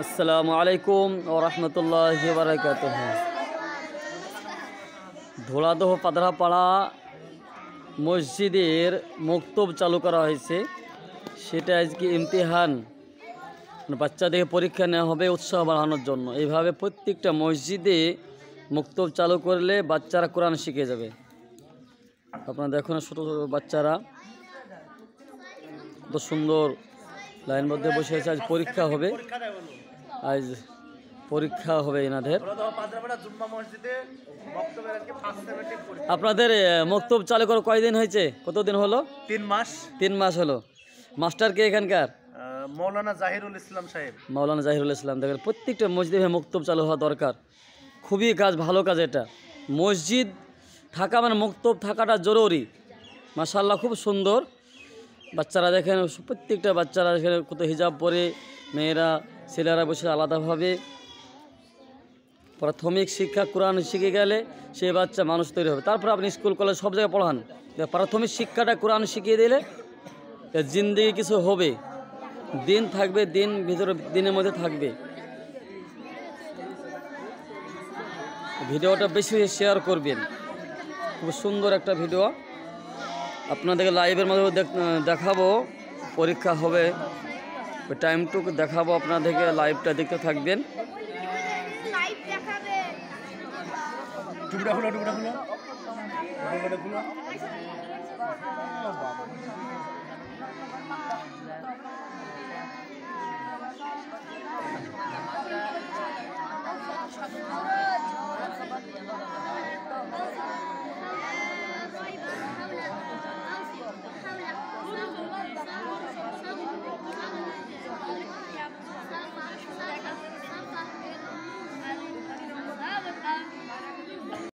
আসসালামু আলাইকুম ওয়া রাহমাতুল্লাহি ওয়া বারাকাতুহু। ধোলাদহ পাদরাপাড়া মসজিদের মক্তব চালু করা হয়েছে। সেটা আজকে ইমতিহান, বাচ্চাদের পরীক্ষা নেওয়া হবে উৎসাহ বাড়ানোর জন্য। এইভাবে প্রত্যেকটা মসজিদে মক্তব চালু করলে বাচ্চারা কোরআন শিখে যাবে। আপনারা দেখুন ছোটো ছোটো বাচ্চারা কত সুন্দর লাইন মধ্যে বসে আছে। আজ পরীক্ষা হবে, আজ পরীক্ষা হবে এনাদের। আপনাদের মক্তব চালু করে কয়দিন হয়েছে? কতদিন হলো? 3 মাস। 3 মাস হলো। মাস্টার কে এখানকার? মৌলানা জাহিরুল ইসলাম সাহেব। মৌলানা জাহিরুল ইসলাম। দেখেন প্রত্যেকটা মসজিদে মক্তব চালু হওয়া দরকার। খুবই কাজ, ভালো কাজ এটা। মসজিদ থাকা মানে মক্তব থাকাটা জরুরি। মাশাআল্লাহ খুব সুন্দর। বাচ্চারা দেখেন, প্রত্যেকটা বাচ্চারা এখানে কত হিজাব পরে, মেয়েরা ছেলেরা বসে আলাদাভাবে। প্রাথমিক শিক্ষা কোরআন শিখে গেলে সে বাচ্চা মানুষ তৈরি হবে। তারপর আপনি স্কুল কলেজ সব জায়গায় পড়ান, প্রাথমিক শিক্ষাটা কোরআন শিখিয়ে দিলে জিন্দেগি কিছু হবে, দিন থাকবে, দিন ভিতরে দিনের মধ্যে থাকবে। ভিডিওটা বেশি শেয়ার করবেন, খুব সুন্দর একটা ভিডিও। আপনাদেরকে লাইভের মধ্যে দেখাবো, পরীক্ষা হবে ওই টাইমটুকু দেখাবো আপনাদেরকে। লাইভটা দেখতে থাকবেন। টুকরা হলো